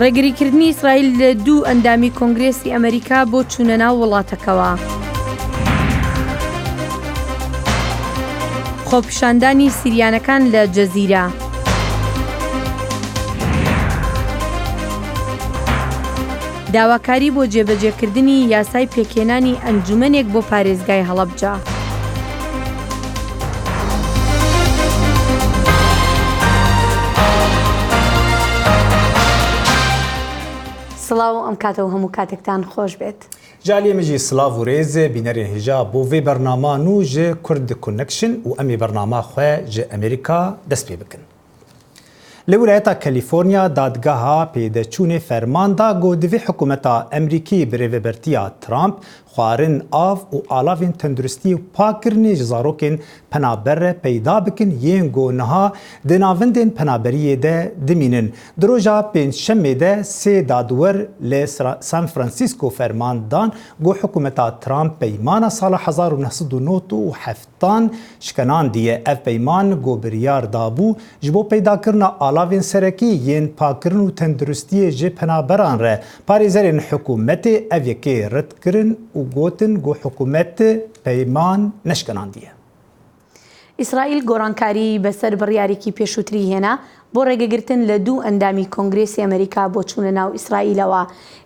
ڕێگریکردنی ئیسرائیل لە دوو ئەندامی کۆنگرێسی ئەمریکا بۆ چوونە ناو وڵاتەکەوە. خۆپیشاندانی سیریانەکان لە جەزیرە. داواکاری بۆ جێبەجێکردنی یاسای پێکهێنانی ئەنجومەنێک بۆ پارێزگای هەڵەبجە. سڵاو ئەم کاتەوە هەموو کاتێکتان خۆش بێت. جالی مجی سلااو و رێزێ بینەرێن هێژا بۆ vê بەرنامە نو ji کورد کونێکشن و ئەمی بەرنامە خوێ ji ئەمریکا دەست پێ بکن. لە ویلایەتا کەلیفۆرنیا دادگاها پێدەچوونێ فەرماندا گۆ divê حکوومەتا ئەمریکی bi rêvebertiya Trump xwarin av û alavên tenduristî û pakirnê ji zarokên penaber re peyda bikin yên got niha di navendên penaberiyê de dimînin. Di roja pênçşemê de sê dadwer lê San Francisco ferman dan got hikûmeta Trump peymana sala 1997 şikenandiye. Ev peyman got biryar dabû ji bo peydakirina alavên serekî yên pakirin û tenduristiyê ji penaberan re. Parêzerên hikûmetê ev yekê red kirin û gotin got hikûmet peyman neşkenandiye. ئیسرائیل گۆڕانکاری بەسەر بڕیارێکی پێشووتری هێنا بۆ ڕێگەگرتن لە دوو ئەندامی کۆنگرێسی ئەمریکا بۆ چوونە ناو ئیسرائیلەوە.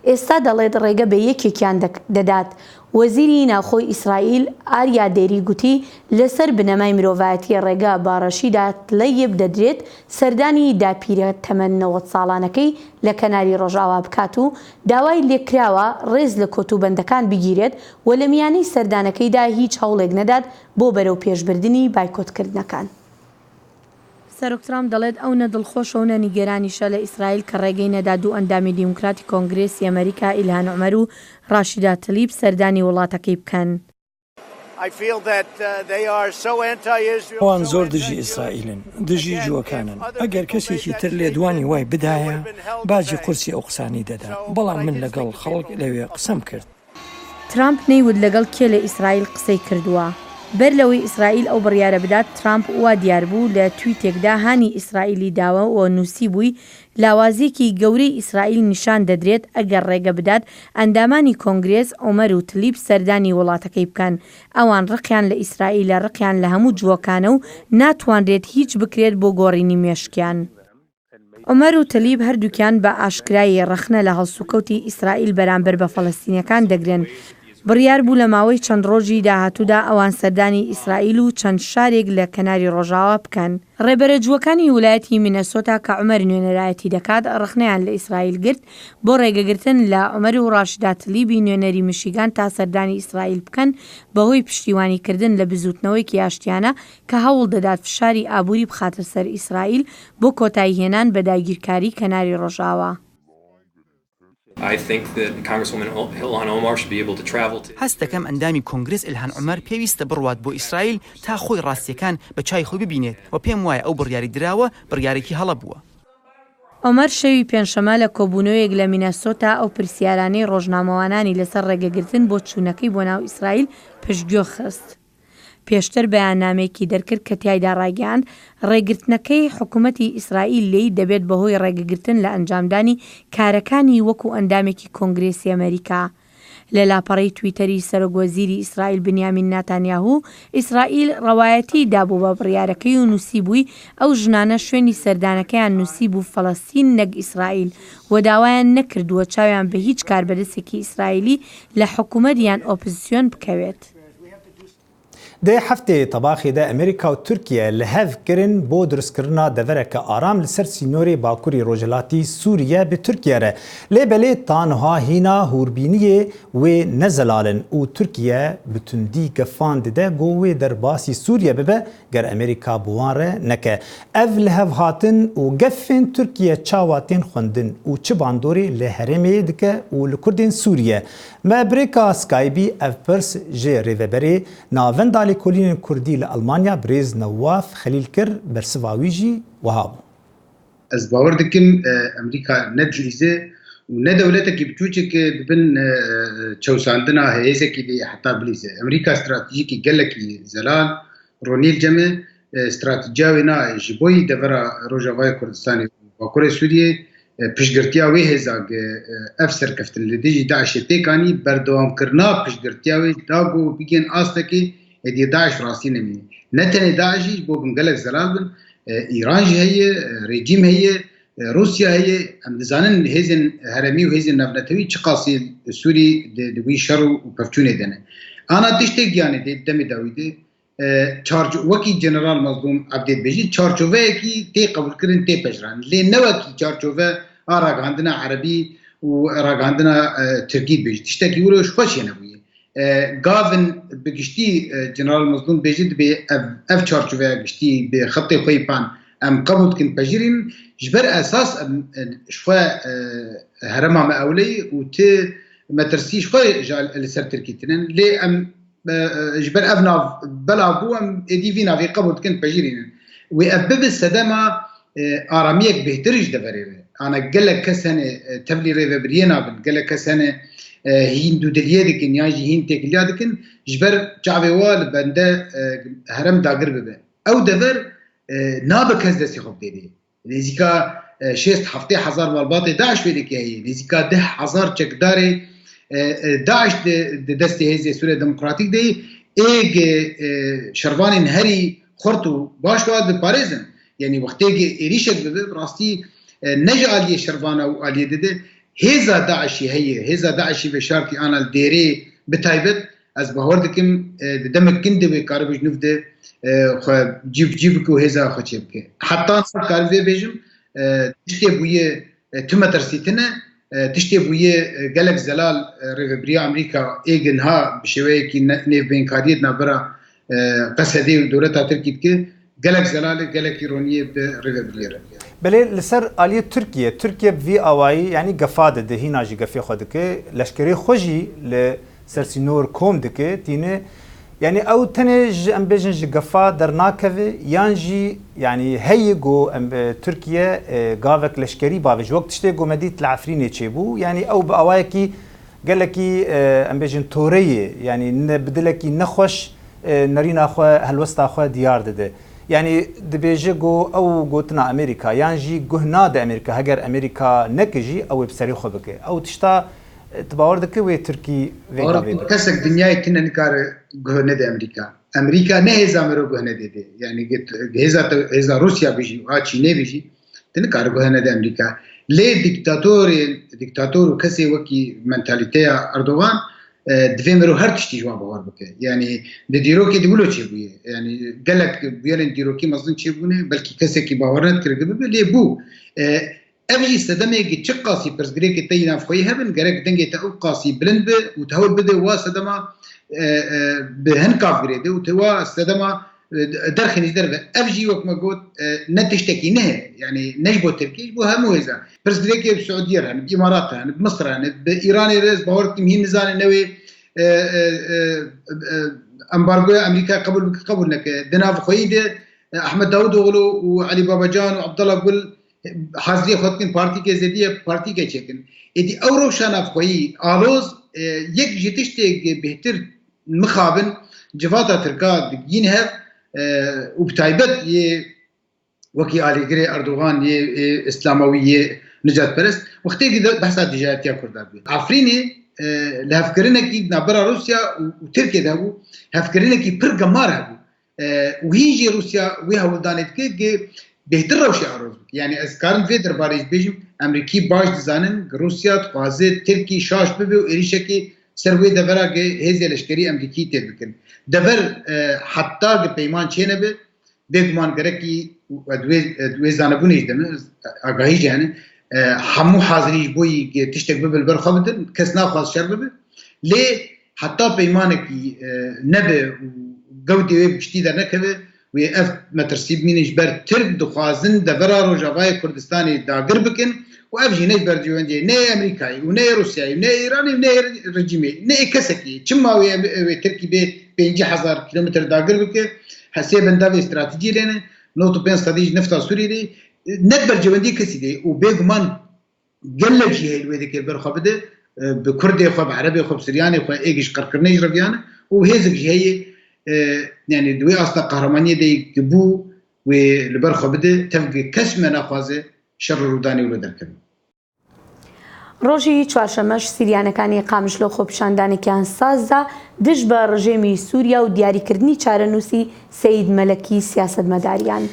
ئێستا دەڵێت ڕێگە بە یەکێکیان دەدات. وەزیری ناوخۆی ئیسرائیل ئاریا دێری گوتی لەسەر بنەمای مرۆڤایەتی ڕێگە باڕەشیدا تلەیەب دەدرێت سەردانی داپیرە تەمەن 90 ساڵانەکەی لە کەناری ڕۆژاوا بکات و داوای لێکراوە ڕێز لە کۆتوبەندەکان بگیرێت و لە میانەی سەردانەکەیدا هیچ هەوڵێک نەدات بۆ بەرەو پێشبردننی بایکۆتکردنەکان. سەرۆک ترامپ دەڵێت ئەو نەدڵخۆشە و نەنیگەرانیشە لە ئیسرائیل کە ڕێگەی نەدا دوو ئەندامی دیموکراتی کۆنگرێسی ئەمریکا ئیلهان عومەر و ڕاشیدا تلیب سەردانی وڵاتەکەی بکەن. ئەوان زۆر دژی ئیسرائیلن، دژی جووەکانن. ئەگەر کەسێکی تر لێدوانی وای بدایە باجی قورسی ئەو قسانی دەدا. بەڵام من لەگەڵ خەڵک لەوێ قسەم کرد. ترامپ نەیوت لەگەڵ کێ لە ئیسرائیل قسەی کردووە. بەر لەوەی ئیسرائیل ئەو بڕیارە بدات ترامپ وا دیار بوو لە تویتێکدا هانی ئیسرائیلی داوە و نووسی بووی لاوازیەکی گەورەی ئیسرائیل نیشان دەدرێت ئەگەر ڕێگە بدات ئەندامانی کۆنگرێس عومەر و تلیب سەردانی وڵاتەکەی بکەن. ئەوان ڕقیان لە ئیسرائیلە ڕقیان لە هەموو جووەکانە و ناتوانرێت هیچ بکرێت بۆ گۆڕینی مێشکیان. عومەر و تلیب هەردووکیان بە ئاشکرایی ڕەخنە لە هەڵسوکەوتی ئیسرائیل بەرامبەر بە فەڵەستینیەکان دەگرن. بڕیار بوو لە ماوەی چەند ڕۆژی داهاتوودا ئەوان سەردانی ئیسرائیل و چەند شارێک لە کەناری ڕۆژاوا بکەن. ڕێبەرەجووەکانی ویلایەتی مینەسۆتا کە عومەر نوێنەرایەتی دەکات ڕخنەیان لە ئیسرائیل گرت بۆ ڕێگەگرتن لە عومەر و ڕاشدا تلیبی نوێنەری میشیگان تا سەردانی ئیسرائیل بکەن بەهۆی پشتیوانیکردن لە بزوتنەوەیکی ئاشتیانە کە هەوڵ دەدات فشاری ئابووری بخاتە سەر ئیسرائیل بۆ کۆتاییهێنان بە داگیرکاری کەناری ڕۆژاوا. هەست دەکەم ئەندامی کۆنگرس ئیلهان عومەر پێویستە بڕوات بۆ ئیسرائیل تا خۆی ڕاستیەکان بە چای خۆی ببینێت و پێم وایە ئەو بڕیاری دراوە بڕیارێکی هەڵە بووە. عومەر شەوی پێنجشەمە لە کۆبوونەوەیەک لە مینەسۆتا ئەو پرسیارانەی ڕۆژنامەوانانی لەسەر ڕێگەگرتن بۆ چوونەکەی بۆ ناو ئیسرائیل پشتگوێ خست. پێشتر بەیاننامەیەکی دەرکرد کە تیایدا ڕاگەیاند ڕێگرتنەکەی حکوومەتی ئیسرائیل لێی دەبێت بەهۆی ڕێگەگرتن لە ئەنجامدانی کارەکانی وەکو ئەندامێکی کۆنگرێسی ئەمریکا. لە لاپەڕەی تویتەری سەرۆکوەزیری ئیسرائیل بنیامین ناتانیاهو ئیسرائیل ڕەوایەتی دابوو بە بڕیارەکەی و نووسی بووی ئەو ژنانە شوێنی سەردانەکەیان نووسی بوو فەڵەستین نەک ئیسرائیل و داوایان نەکردووە چاویان بە هیچ کاربەدەستێکی ئیسرائیلی لە حکوومەت یان ئۆپۆزیسیۆن بکەوێت. Dê heftê tebaxê de Amerîka û Tirkiye li hev kirin bo durustkirina devereke aram li ser sînorê Bakurê Rojhilatî Sûriye bi Tirkiye re. Lêbelê tanha hîna hûrbîniyê wê nezelalin û Tirkiye bi tundî gefan dide got wê derbasî Sûriye bibe ger Amerîka bi wan re neke. Ev li hev hatin û gefên Tirkiye çawa tên xwendin û çi bandorê li herêmê dike û li Kurdên Sûriye. Me birêka Skypeî ev pirs ji rêveberê navenda Kolînên Kurdî li Almanya Birêz Newaf Xelîl kir bersiva wî jî wiha bû. Ez bawer dikim Amerîka ne dihîze û ne dewletekî biçûkekê bibin çewsandina hêzekî dê heta bilîze. Amerîka stratejîkî gelekî zelal ronîl ceme stratejiya wê na ji bo devera Rojavayê Kurdistanê û Bakurê Sûriyê پشگرتیا وی هزاگ افسر کفتن لدیجی داعش تکانی بردوام کرنا پشگرتیا وی داغو بگین آستکی ادی داعش راستی نمی نتنی داعشی بو بنگلک زلال بن ایران جی هی رژیم هی روسیا هی ام دزانن هزن هرمی و هزن نفنتوی چقاسی سوری دوی شر و پفچونه دنه انا تشتی گیانه دمی داویده وکی جنرال مظلوم عبدید بیجی چارچوه کی تی قبول کردن تی پجران لی نوکی چارچوه راگاندنا عربی و راگاندنا ترکی بیجی تشتکی وروش خوشی نبویه گاون بگشتی جنرال مظلوم بیجید به اف چارچوه گشتی به خط خوی پان ام قبول کن پجرین جبر اساس شوه هرما مأولی و تی مترسیش خوی جال لسر ترکی تنن لی ام جبر افنا بلا بوم ادی وینا وی قبول کن پجرین و ابب السدما آرامیک بهترش دفره انا گله کسنه تبلیغ و برینا بن گله کسنه هین دو دلیه دکن یا هین تکلیه دکن جبر جاوی وال بنده هرم داگر ببه او دفر نابکز دستی خوب دیدی لیزیکا 6,000 والباط داعش ویدی که هی لیزیکا 10,000 چکداری داعش دستی هزی سوریه دموکراتیک دی ایگ شروان هری خورتو باشواد بپاريزن يعني وقتی ایریشک بده راستی نج آلیه شروان او آلیه دده هزا داعشی هیه هزا داعشی به شرطی آنال دیری بتایبت از باور دکم دمک کنده به کاربش نفده جیب کو هزا خوچه بکه حتی کاربه بیجم تشتی بویه تم ترسیتنه تشتی بویه گلک زلال ریبریا امریکا ایگن ها بشوی کی نیف بین کاریت نبرا قصدی دولت ترکیب که گلک زلال گلک ایرانیه به ریبریا بله لسر آلیه ترکیه وی آوایی یعنی گفاد دهی ناجی گفی خود که لشکری خوشی لسرسینور کوم دکه تینه يعني او تنج ام بيجن جفا درناكوي يانجي يعني هيجو تركيا قافك لشكري بافج وقت تشتي جو مدينه العفريني تشيبو يعني او باواكي قال لك ام بيجن توريه يعني بدلكي نخوش نرينا اخو هالوسط اخو ديار ده يعني دبيجي جو او قوتنا امريكا يانجي جهنا ده امريكا هجر امريكا نكجي او بسري خبك او تشتا تباور دكه وی ترکی وی کسک دنیای تن نکار گهنه ده امریکا نه هزامرو گهنه ده یعنی هزا روسیا بیجی و چینه بیجی تن کار گهنه ده امریکا لی دیکتاتور کسی وکی منتالیته اردوغان دویمرو هر تشتی جوان باور بکه یعنی ده دیروکی دولو چی بویه یعنی گلک بیارن دیروکی مزدن چی بونه بلکی کسی کی باورنت کرده ببه لی بو أبجي صدمة جت قاسي برزقريك تينا فخوي هبن جرك دنجي تأو قاسي بلند به وتهول بده وصدمة بهنكاف جريده وتوا صدمة درخن يدرب أبجي وقت ما قلت نتشتكي نه يعني نجبو تركي بو همو هذا برزقريك بالسعودية يعني بإمارات يعني بمصر يعني بإيران رز باورت مهم نزال نوي أمبارجو أمريكا قبل نك دنا فخوي ده أحمد داود وغلو وعلي بابا جان وعبد الله قل حاضری خود کن پارتی که زدیه پارتی که چکن ایدی اورو شناف خویی آلوز یک جتشت بهتر مخابن جواتا ترکا دگین هف و بتایبت یه وکی آلیگری اردوغان یه اسلاموی یه نجات پرست وقتی که بحثا تجارتیا کرده بید عفرینه لهفکرینه که نبرا روسیا و ترکیه ده بو هفکرینه که پر گمار هبو و هیجی روسیا وی هولدانت که بهتر روشی عروض يعني أذكرن في درباريش بيجم أمريكي باش دزانن روسيا تقاضي تركي شاش ببي وإيريشكي سروي دفرا هزي لشكري أمريكي تبكن دفر حتى بيمان چينه بي بيگمان کرکی دوی زانبونیش دم آگاهی جهنه همو حاضریش بوی تشتک ببل برخوابتن کس نخواست شر ببه لی حتی پیمانه کی نبه گودی وی بشتی در نکبه و اف مترسیب مینش بر ترک دخوازن دورا روجاوای کردستانی داگر بکن و اف جینش بر جوانجی نه امریکایی و نه روسیایی و نه ایرانی و نه رژیمی نه کسکی چما و ترکی به 5000 کیلومتر داگر بکه حساب انداز استراتژی لنه نوتو 5 استراتژی نفتا سوریه نه بر جواندی کسی دی و بیگمان گلجی هلوی دکر برخوابده به کردی خواب عربی خواب سریانی خواب ایگش قرقرنیش رویانه و هزک جهیه يعني دوي أصلا قهرمانية دي جبو ولبرخو بده تفقي كسمة نخوازه شر روداني ولدركن ڕۆژی چوارشەمەش سیریانەکانی قامشلۆ خۆپیشاندانێکیان سازدا دژ بە ڕژێمی سووریا و دیاریکردنی چارەنووسی سەید مەلەکی سیاسەتمەداریان.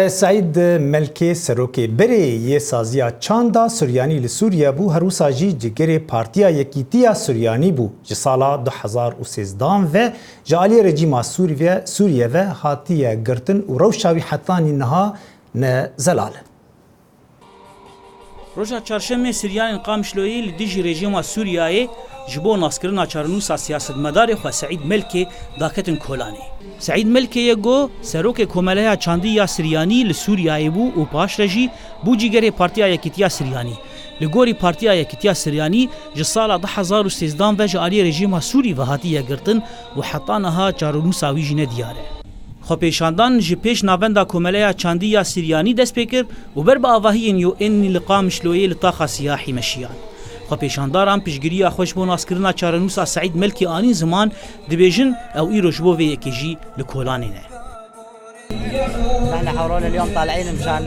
سعید ملکی سروکی بری یه سازیا چاندا سوریانی لسوریا بو هر وساجی جگری پارتیا یکیتیا سوریانی بو جسالا 2013 و جالی رژیم سوریه و هاتیه گرتن و روشاوی حتانی نها نزلال. روژا چهارشنبه سریان قامشلویی لدیجی رژیم سوریای جبو ناسکرنا چارنوسا سیاستمدار خو سعید ملکی داکتن کولانی. سعید ملکی یگو سروک کوملیا چاندی یا سریانی لسوریای بو و پاش رژی بو جیگری پارتیا یکیتیا سریانی. لگوری پارتیا یکیتیا سریانی جسال 2013 و جالی رژیم سوری و هاتیه گرتن و حتانها چارنوسا ویجنه دیاره. خو پیشاندان جی پیش ناوندا کوملیا چاندی یا سریانی دست پیکر و بر با آواهی نیو این لقامشلویی لطاقه سیاحی مشیان. خو پیشانداران پیشگیری خوش بو ناسکرنا چارنوسا سعید ملکی آنی زمان دبیجن او ایروش بو وی اکیجی لکولانینه. نحن حورون اليوم طالعين مشان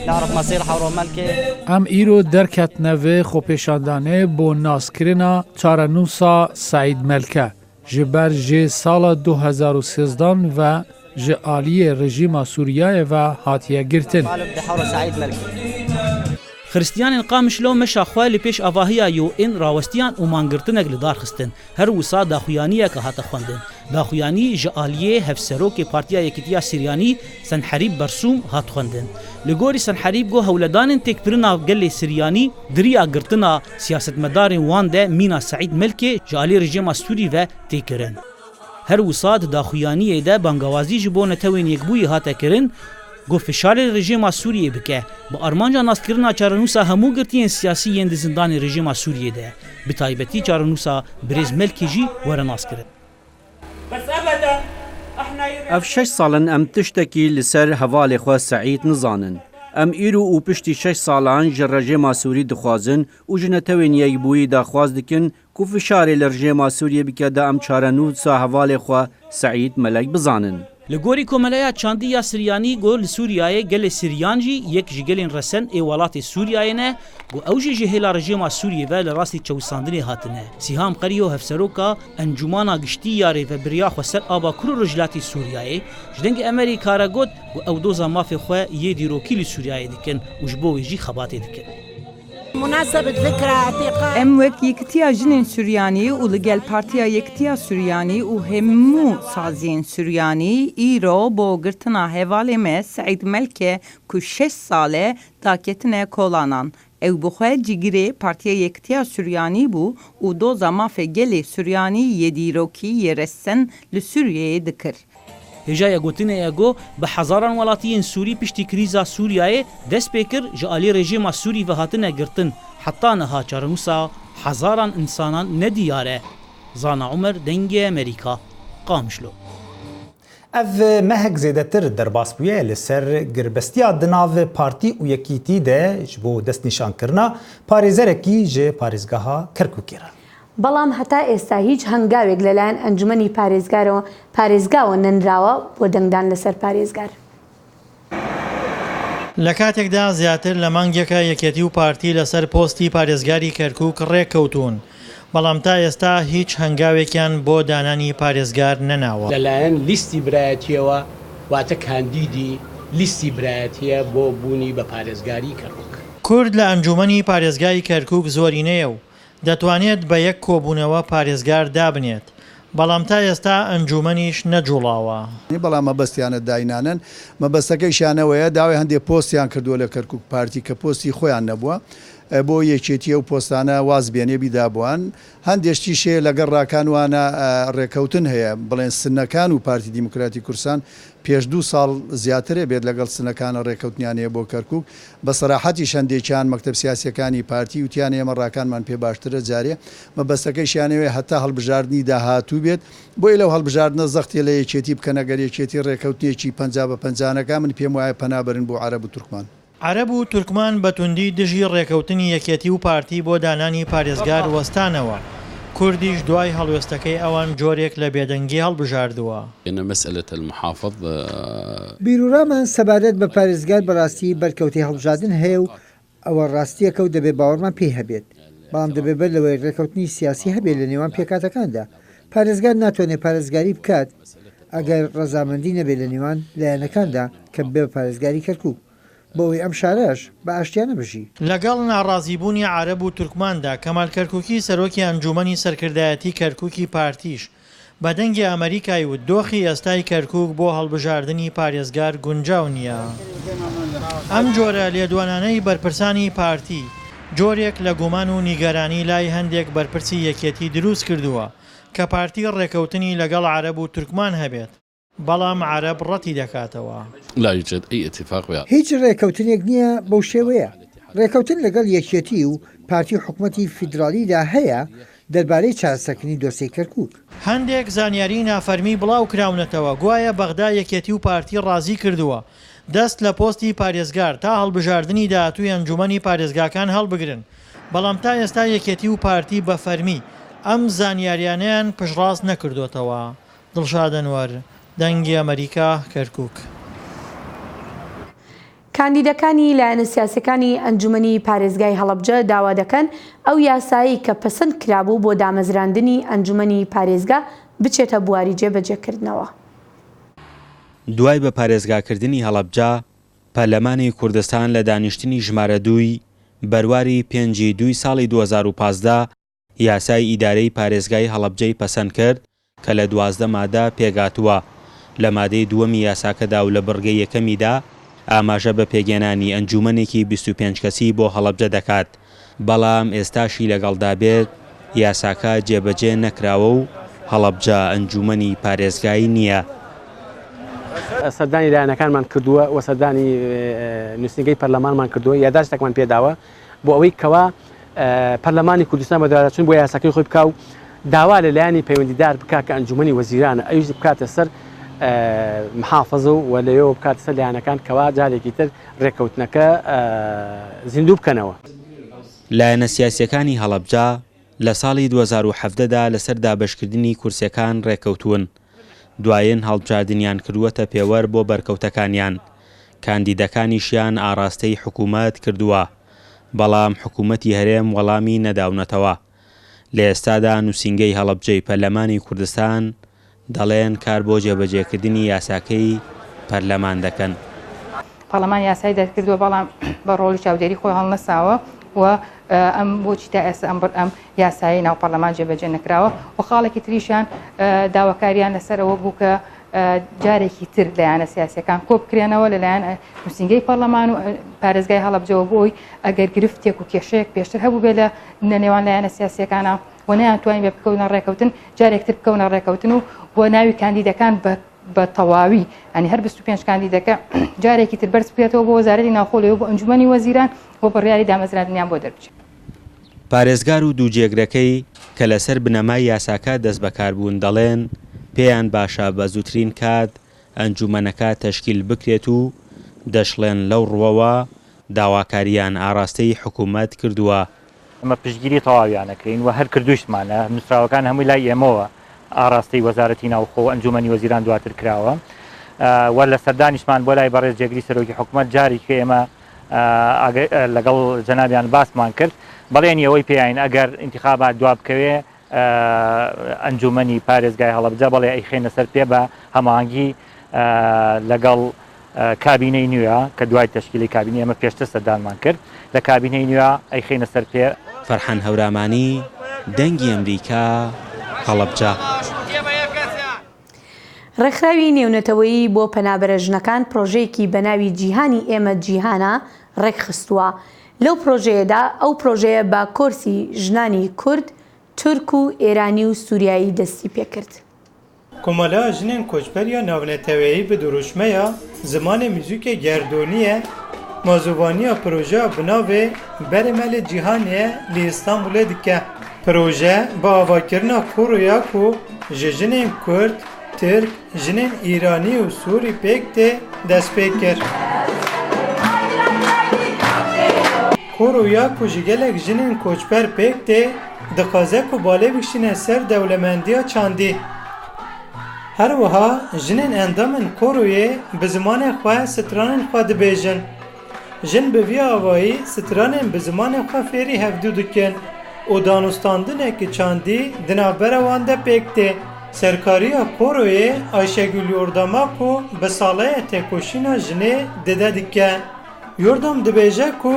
نعرف مصير حورون ملكي. ام ایرو درکت نوه خو پیشاندانه بو ناسکرنا چارنوسا سعید ملکه جبر جه سال 2013 و جه آلی رژیم سوریه و هاتیه گرتن. خریستیان قامشلو مشاخوال پیش آواهیا یو این راوستیان و مانگرتنگ لدار خستن هر وسا داخویانیه که هات خواندن داخویانی جالیه هفسروک پارتیا یکیتیا سریانی سنحریب برسوم هات خواندن لگوری سنحریب گو هولدان تکبرنا گل سریانی دریا گرتنا سیاستمدار وان ده مینا سعید ملکی جالی رژیم سوری و تکرن هر وسا داخویانیه ده بانگوازی جبو نتوین یکبوی هات کرن گو فشار رژیم سوریه بکه با ارمانجا ناسکرنا چارنوسا همو گرتین سیاسی یند زندان رژیم سوریه ده بتایبتی چارنوسا بریز ملکی جی ور ناسکرد اف 6 سالن ام تشتکی لسر حوال خو سعید نزانن ام ایرو او پشتی 6 سالان جر رژیم سوری دخوازن او جنتوین یبوی دخواز دکن کو فشار رژیم سوریه بکه ده ام چارنوسا حوال خو سعید ملک بزانن لگوری کوملیا چاندی یا سریانی گو لسوریای گل سریانجی یک جگلین رسن ایوالات سوریای نه گو اوجی جهلا رژیم سوریه و لراستی چوساندنی هاتنه سیهام قریو هفسروکا انجمانا گشتی یاری و بریا خسر آبا کرو رجلاتی سوریای جدنگ امریکا را گود گو او دوزا مافی خواه یه دیروکی لسوریای دکن وجبو ویجی خباتی دکن مناسبة ذكرى اعتقال ام وك يكتيا جنين سورياني ولقال بارتيا يكتيا سورياني وهمو سازين سورياني ايرو بو قرتنا هيفالي مس سعيد ملكي كو 6 ساله تاكتنا كولانان او بخواه جيگري بارتيا يكتيا سورياني بو و دو زما فگل سورياني يديروكي يرسن لسوريا دكر هجای گوتنه یگو به هزاران ولاتیین سوری پشتی کریزا سوریای دست پیکر جالی رژیم سوری و هاتنه گرتن حتی نها چارنوسا هزاران انسانان ندیاره زانا عمر دنگ امریکا قامشلو اف مهک زیدتر در باسبویه لسر گربستیا دناو پارتی و یکیتی ده جبو دست نشان کرنا پارێزەرێکی جه پارێزگاها کرکوکیرا بەڵام هەتا ئێستا هیچ هەنگاوێک لەلایەن ئەنجومەنی پارێزگاوە نەنراوە بۆ دەنگدان لەسەر پارێزگار. لە کاتێکدا زیاتر لە مانگێکە یەکێتی و پارتی لەسەر پۆستی پارێزگاری کەرکووک ڕێککەوتون بەڵام تا ئێستا هیچ هەنگاوێکیان بۆ دانانی پارێزگار نەناوە. لەلایەن لیستی برایەتیەوە واتە کاندیدی لیستی برایەتیە بۆ بوونی بە پارێزگاری کەرکووک. کورد لە ئەنجومەنی پارێزگای کەرکووک زۆرینەیە و دەتوانێت بە یەک کۆبوونەوە پارێزگار دابنێت بەڵام تا ئێستا ئەنجومەنیش نەجوڵاوە. بەڵام مەبەستیانە داینانن مەبەستەکەیشانەوەیە داوای هەندێک پۆستیان کردووە لە کەرکووک پارتی کە پۆستی خۆیان نەبووە بۆ یەکێتیە و پۆستانە واز بێنێ بیدابووان هەندێشتیشێ لەگەڵ ڕاکانوانە ڕێکەوتن هەیە بڵێن سنەکان و پارتی دیموکراتی کوردستان پێش 2 ساڵ زیاترێ بێت لەگەڵ سنەکانە ڕێکەوتنیانەیە بۆ کەرکووک بە سەراحەتی شەندێکیان مەکتەب سیاسیەکانی پارتی وتیان ئێمە ڕاکانمان پێ باشترە جارێ مەبەستەکەیشیانەوێ هەتا هەڵبژاردننی داهاتوو بێت بۆی لەو هەڵبژاردنە زەختی لە یەکێتی بکەنە گەر یەکێتی ڕێکەوتنیەکی 50-50 من پێم وایە پەنابەرن بۆ عەرەب و تورکمان. عەرەب و تورکمان بەتوندی دژی ڕێکەوتنی یەکێتی و پارتی بۆ دانانی پارێزگار وەستانەوە. کوردیش دوای هەڵوێستەکەی ئەوان جۆرێک لە بێدەنگی هەڵبژاردووە. بیررورامان سەبارەت بە پارێزگار بەڕاستی بەرکەوتی هەڵبژاردن هەیە و ئەوە ڕاستیەکە و دەبێ باوەڕمان پێی هەبێت. بەڵام دەبێت لەوەی ڕێکەوتنی سیاسی هەبێت لە نێوان پێکاتەکاندا. پارێزگار ناتوانێت پارێزگاری بکات ئەگەر ڕەزامەندی نەبێت لە نێوان لایەنەکاندا کە بێ پارێزگاری کەرکووک. بۆەوەی ئەم شارەش بە ئاشتیانە بژی. لەگەڵ ناڕازیبوونی عارەب و تورکماندا کەمال کەرکووکی سەرۆکی ئەنجومەنی سەرکردایەتی کەرکووکی پارتیش بە دەنگی ئەمریکای و دۆخی ئێستای کەرکووک بۆ هەڵبژاردننی پارێزگار گونجاو نییە. ئەم جۆرە لێدوانانەی بەرپرسانی پارتی جۆرێک لە گومان و نیگەرانی لای هەندێک بەرپرسی یەکێتی دروست کردووە کە پارتی ڕێکەوتنی لەگەڵ عارەب و تورکمان هەبێت. بەڵام عارەب ڕەتی دەکاتەوە. هیچ ڕێکەوتنێک نییە بەو شێوەیە. ڕێکەوتن لەگەڵ یەکێتی و پارتی حکوومەتی فیدرالیدا هەیە دەربارەی چارەسەرکردنی دۆسیی کەرکووک. هەندێک زانیاری نافەرمی بڵاو کراونەتەوە گوایە بەغدا یەکێتی و پارتی ڕازی کردووە دەست لە پۆستی پارێزگار تا هەڵبژاردننی داهاتووی ئەنجومەنی پارێزگاکان هەڵبگرن. بەڵام تا ئێستا یەکێتی و پارتی بە فەرمی ئەم زانیاریانیان پشڕاست نەکردوتەوە. دڵشادەنوەر، دەنگی ئەمریکا، کەرکووک. کاندیدەکانی لایەنە سیاسەکانی ئەنجومەنی پارێزگای هەڵەبجە داوا دەکەن ئەو یاسایی کە پەسەند کرابوو بۆ دامەزراندنی ئەنجومەنی پارێزگا بچێتە بواری جێبەجێکردنەوە. دوای بە پارێزگاکردنی هەڵەبجە، پەرلەمانی کوردستان لە دانیشتنی ژمارە 2 بەرواری 5/2 ساڵی 2015 یاسای ئیدارەی پارێزگای هەڵەبجەی پەسەند کرد کە لە 12 مادە پێگاتووە. لە مادەی دووەمی یاساکەدا و لە بڕگەی یەکەمیدا ئاماژە بە پێگەێنانی ئەنجومەنێکی 25 کەسی بۆ هەڵەبجە دەکات. بەڵام ئێستاشی لەگەڵدا بێت یاساکە جێبەجێ نەکراوە و هەڵەبجە ئەنجومەنی پارێزگایی نییە. سەردانی لایەنەکانمان کردووە و سەردانی نووسینگەی پەرلەمانمان کردووە یادداشتێکمان پێداوە بۆ ئەوەی کەوا پەرلەمانی کوردستان بەدوارەچوون بۆ یاساکەی خۆی بکاو داوا لە لایەنی پەیوەندیدار بکا کە ئەنجومەنی وەزیرانە ئەویش بکاتە سەر محافظە و لەوێەوە بکاتە سەر لایەنەکان کەوا جارێکی تر ڕێکەوتنەکە زیندوو بکەنەوە. لایەنە سیاسیەکانی هەڵەبجە لە ساڵی 2017دا لەسەر دابەشکردنی کورسیەکان ڕێکەوتوون. دوایین هەڵبژاردنیان کردووەتە پێوەەر بۆ بەرکەوتەکانیان. کاندیدەکانیشیان ئاراستەی حکوومەت کردووە. بەڵام حکوومەتی هەرێم وەڵامی نەداونەتەوە. لە ئێستادا نووسینگەی هەڵەبجەی پەرلەمانی کوردستان دەڵێن کار بۆ جێبەجێکردنی یاساکەی پەرلەمان دەکەن. پەرلەمان یاسای دەرکردووە بەڵام بە ڕۆڵی چاودێری خۆی هەڵنەساوە و ئەم بۆچی تا ئێستا ئەم یاسایی ناو پەرلەمان جێبەجێ نەکراوە و خاڵێکی تریشیان داواکاریان لەسەرەوە بوو کە جارێکی تر لایەنە سیاسیەکان کۆ بکرێنەوە لەلایەن نووسینگەی پەرلەمان و پارێزگای هەڵەبجەوە بۆی ئەگەر گرفتێک و کێشەیەک پێشتر هەبوو بێ لە نێوان لایەنە سیاسیەکانە و نەیانتوانین بێ بکەونە ڕێکەوتن جارێکتر بکەونە ڕێکەوتن و بۆ ناوی کاندیدەکان بە تەواوی ئەنی هەر 25 کاندیدەکە جارێکی تر بەرز بکرێتەوە بۆ وەزارەتی ناوخۆڵیەوە بۆ ئەنجومەنی وەزیران بۆ بڕیاری دامەزراندنیان بۆ دەربچێت. پارێزگار و دووجێگرەکەی کە لەسەر بنەمای یاساکە دەست بەکاربوون دەڵێن پێیان باشە بە زووترین کات ئەنجومەنەکە تەشکیل بکرێت و دەشڵێن لەو ڕوەوە داواکاریان ئاراستەی حکوومەت کردووە. ئەمە پشتگیری تەواویانەکەین و هەر کردوشتمانە نووسراوەکان هەمووی لای ئێمەوە ئاراستەی وەزارەتی ناوخۆ ئەنجومەنی وەزیران دواتر کراوە و لە سەردانیشمان بۆ لای بەڕێز جێگری سەرۆکی حکوومەت جاری کە ئێمە لەگەڵ جەنابیان باسمان کرد بەڵێنی ئەوەی پێیان ئەگەر انتخابات دواب بکەوێ ئەنجومەنی پارێزگای هەڵەبجە بەڵێ ئەیخێنە سەر پێ بە هەماهەنگی لەگەڵ کابینەی نوێە کە دوای تەشکیلی کابینی ئەمە پێشتر سەردانمان کرد لە کابینەی نوێ ئەیخێنە سەر پێ. فەرحان هەورامانی، دەنگی ئەمریکا، هەڵەبجە. ڕێکخراوی نێونەتەوەیی بۆ پەنابەرە ژنەکان پرۆژەیەکی بەناوی جیهانی ئێمە جیهانە ڕێکخستووە. لەو پرۆژەیەدا ئەو پرۆژەیە بە کۆرسی ژنانی کورد، تورک و ئێرانی و سووریایی دەستی پێکرد. کۆمەلە ژنên کۆچبەریە ناونەتەوەیی bi duruşmeya zimanê muzîkê gerdoniye mazûvaniya proje bi navê Berêmelê Cîhanê li Îstanbulê dike. Proje bi avakirina koroya ku ji jinên Kurd, Türk, jinên Îranî û Sûrî pêk tê dest pê kir. Koroya ku ji gelek jinên koçber pêk tê dixwaze ku balê bişîne ser dewlemendiya çandî. Her wiha jinên endamên koroyê bi zimanê xwe stranên xwe dibêjin. Jin bi vî awayî stranên bi zimanê xwe fêrî hevdû dikin. û danûstandinekî çandî di navbera wan de pêk tê. Serkariya Koroyê Ayşegül Yordam'a ku bi salaya têkoşîna jinê dide dike. Yordam dibêje ku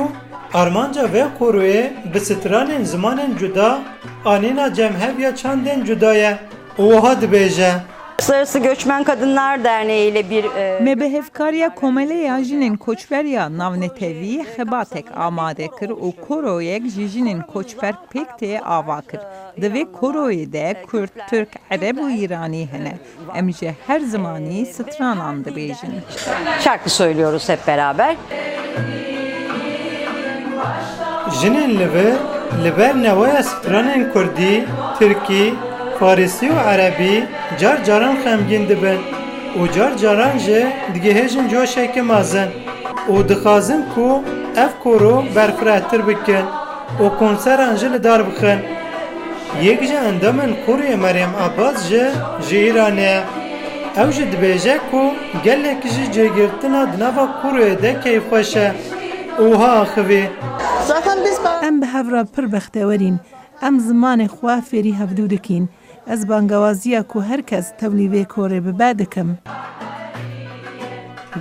armanca vê Koroyê bi stranên zimanên cuda anîna cemheviya çandên cuda ye. û wiha dibêje. Uluslararası Göçmen Kadınlar Derneği ile bir Mebehevkariya Komeleya jinin koçberiya navnetevi xebatek amade kir û koroyek jinin koçber pek te ava kir. Divê Koroyê de Kürt, Türk, Arab û İranî hene. Em ji her zamanî stranan dibêjin. Şarkı söylüyoruz hep beraber. Jinên li ber newaya stranên Kurdî, Tirkî, Farsî û Erebî car caran xemgîn dibin û car caran jî digihêjin coşekî mezin û dixwazin ku ev koro berfirehtir bikin û konseran jî li dar bixin. Yek ji endamên Korê Meryem Abbas ji Îranê ye. Ew jî dibêje ku gelekî ji cêgirtina di nava Koreyê de keyfxweş e û wiha axivî. Em bi hevra pir bextewerîn. Em zimanê xwe fêrî hevdû dikin. Ez bangewaziya ku herkes tevlî vê korê bibe dikim.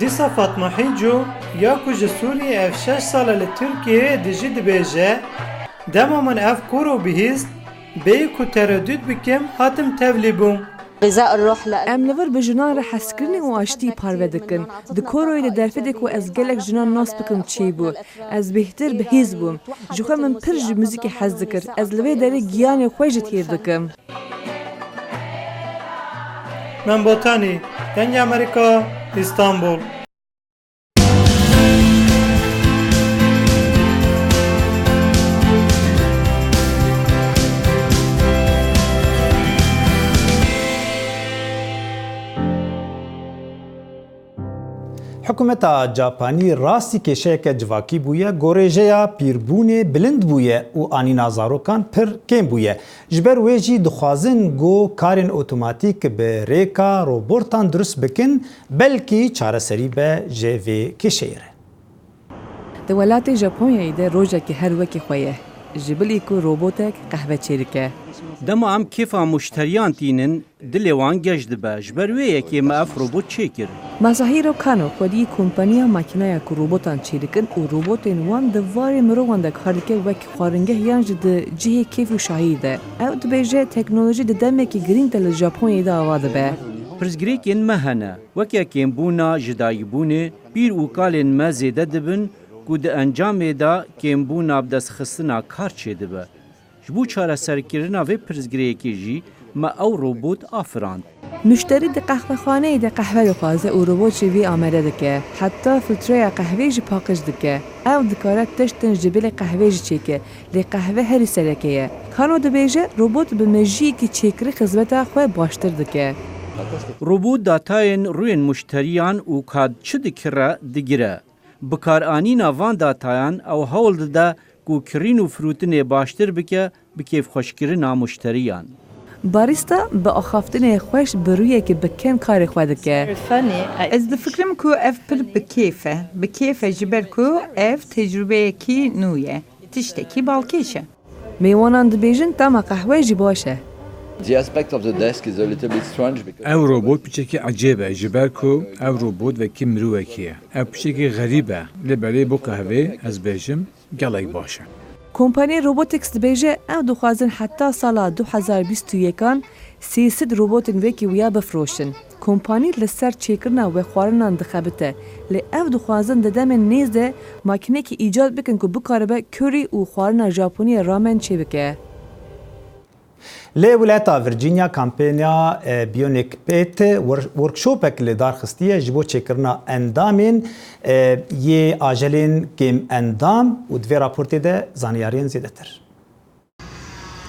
Dîsa Fatma Hîco ya ku ji Sûriyê ev 6 sala li Tirkiyeyê dijî dibêje dema min ev koro bihîst bêyî ku tereddût bikim hatim tevlî bûm. Em li vir bi jinan re hezkirinê û aştî parve dikin. Di koroyê li derfedê ku ez gelek jinan nas bikim çêbû. Ez bêhtir bihêz bûm. Ji xwe min pir ji muzîkê hez dikir. Ez li vê derê giyanê xwe jî têr dikim. من بوتانی یعنی امریکا استانبول. حکومتا جاپانی راستی کشیک جواکی بویه گوریجیا پیربونه بلند بویه و آنینا زاروکان پر کم بویه جبر ویجی دخوازن گو کارن اوتوماتیک به ریکا روبورتان درست بکن بلکی چارەسەری به جوی کشیره. د ولاتê Japonyayê de rojekê her wekî xwe ye. Ji bilî ku robotek qehve çêrike. Dema em kêfa muşteriyan tînin dilê wan geş dibe ji ber wê yekê me ev robot çêkir. Masahîro Kano xwedî kompaniya makînaya ku robotan çêdikin û robotên wan di varê mirovan de kar dike wek xwaringeh yan ji di cihê kêf û şahî de. Ew dibêje teknolojî di demekî girîng de li Japonyayê de ava dibe. Pirsgirêkên me hene wekekên bûna ji dayîbûnê pîr û kalên me zêde dibin ku di encamê de kêmbûna bi destxistina kar çêdibe. Ji bo çareserkirina vê pirsgirêkê jî me ew robot afirand. Müşterî di qehvexaneyê de qehve dixwaze û robot jî vê amade dike. Heta filtreya qehvê jî paqij dike. Ew dikare tiştin ji bilê qehvê jî çêke. Lê qehve herî serekê ye. Kano dibêje robot bi mejiyekî çêkirî xizmeta xwe baştir dike. Robot datayên rûyên muşteriyan û kad çi dikire digire. Bikaranîna van datayan ew hewl dide ku kirîn û firûtinê baştir bike bi kêfxweşkirina muşteriyan. Barista bi axaftinê xweş bi rûyekê bikin karê xwe dike. Ez difikirim ku ev pir bi kêf e. Bi kêf e ji ber ku ev tecrübeyekî nû ye. Tiştekî balkêş e. Mêwanan dibêjin tema qehwe jî baş e. Ev robot piçekî ecêb e ji ber ku ev robot vekî mirovekî ye. Ev piçekî xerîb e. Lê belê bu qehvê ez bêjim gelek baş e. Kompanî Robotics dibêje ew dixwazin heta sala 2021 300 robotên wekî wiya bifroşin. Kompanî li ser çêkirina wê xwarinan dixebite. Lê ew dixwazin di demên nêz de makînekî îcat bikin ku bikaribe körî û xwarina Japonyê ramen çê bike. لی ولایتا ورجینیا کمپینیا بیونیک پیت ورکشوپک li darxistiye ji bo çêkirina endamên yê ajelên kêm endam û divê raportê de zanyariyên zêdetir.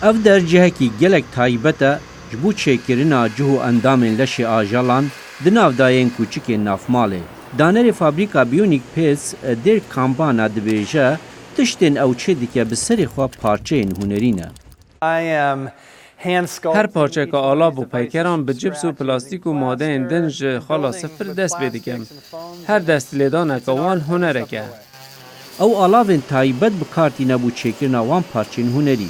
Ev dercihekî gelek taybet e ji bo çêkirina cih û endamên leşê ajalan di navdayên kûçikên navmalê. Danerê fabrîka Bionic Pets dêr kampana dibêje tiştên ew çê dike bi serê xwe parçeyên hunerî ne. Her parçeka ala bû peykeran bi cips û plastik û madeyên din ji xala sifir dest pê dikim. Her destîlêdaneka wan hunerek e. Ew alavên taybet bi kartîne bû çêkirina wan parçeyên hunerî.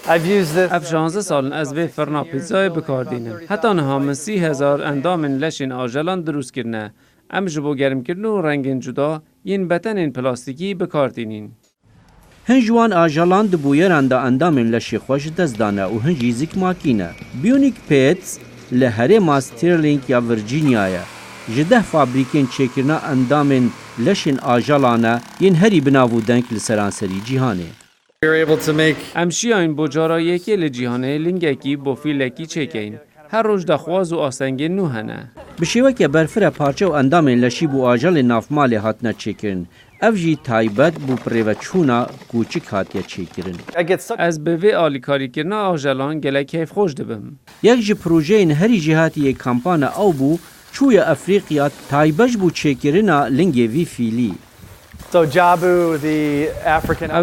اف 16 سال از وی فرنا پیتزای بکاردینم. حتی نها من 30,000 اندام لشین آجلان دروست کرنه. ام جبو گرم کردن و رنگین جدا ین بتن پلاستیکی بکاردینین. هنجوان آجالان دبویران دا اندامن لشی خوش دزدانه و هنجی زیک ماکینه. بیونیک پیتز لهره ماسترلینگ یا ورجینیایه. جده فابریکین چکرنا اندامن لشین آجالانه ین هری بناو دنک لسرانسری جیهانه. امشیاین بجارا یکی لجیهانه لینگکی با فیلکی چکین. هر روز دخواز و آسنگین نو هنه. بشیوه که برفره پارچه و اندامن لشی بو آجال نافمال هاتنا چکرن. افجی تایبت بو پریوچونا کوچیک هاتیا چیکرن. از به وی آلیکاری کرنا آجالان گله کیف خوش دبم. یک جی پروژه این هری جهاتی یک کمپان او بو چوی افریقیا تایبش بو چیکرنا لنگی وی فیلی. او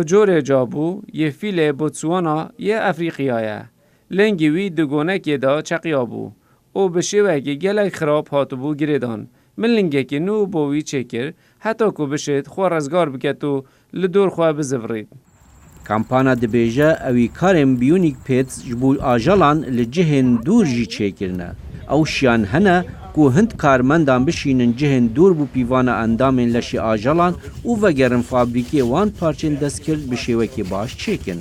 جور جابو یه فیل بوتسوانا یه افریقیایه. لنگی وی دگونه که دا چقیا بو. او بشیوه که گله خراب هاتو بو گریدان. من لنگه که نو بوی چکر حتی که بشید خواه رزگار بکت و لدور خواه بزورید. کمپانا دبیجه اوی کارم بیونیک پیتز جبو آجالان لجهن دور جی چکرنه. او شیان هنه که هند کارمندان بشینن جهن دور بو پیوان اندامن لشی آجالان او وگرن فابریکی وان پارچن دست کرد بشیوه که باش چکن.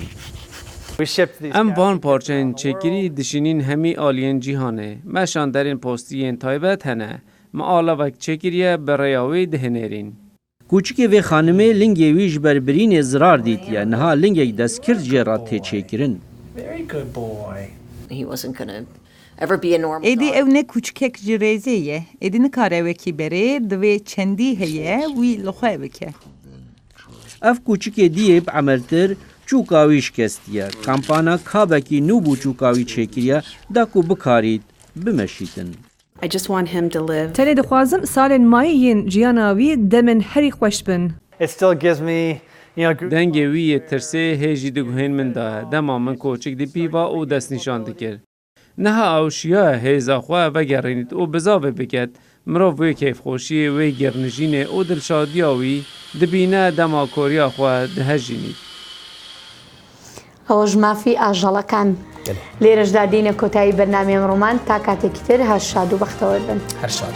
ام وان پارچن چکری دشینین همی آلین جیهانه. مشان در این پوستین تایبت هنه. ما آلا وقت چکریه برایاوی دهنرین. کوچکی و خانمه لنگی ویش بربرین ازرار دیتیه نها لنگی دست کرد جرات چکرن. ایدی او نه کوچکک جریزیه. ایدی نکاره وکی بره دوی چندی هیه وی لخواه بکه. اف کوچکی دیب عملتر چوکاویش کستیه. کمپانا کابکی نو بو چوکاوی چکریه داکو بکارید بمشیتن. تنه دخوازم سالن مایین جیاناوی دمن هری خوش بن. دنگی وی ترسه هیجی دگوهین من ده دما من کوچک دی پیوا او دست نشان دکر. نها اوشیا هیزا خواه و گرینید او بزاوه بکد مرو وی کیف خوشی وی گرنجینه او دلشادیاوی دبینه دما کوریا خواه دهجینید. ئەوەش مافی ئاژەڵەکان لێرەشدا دینە کۆتایی بەرنامەی ئەمڕۆمان تا کاتێکی تر هەر شاد و بەختەوەربن. هەر شاد.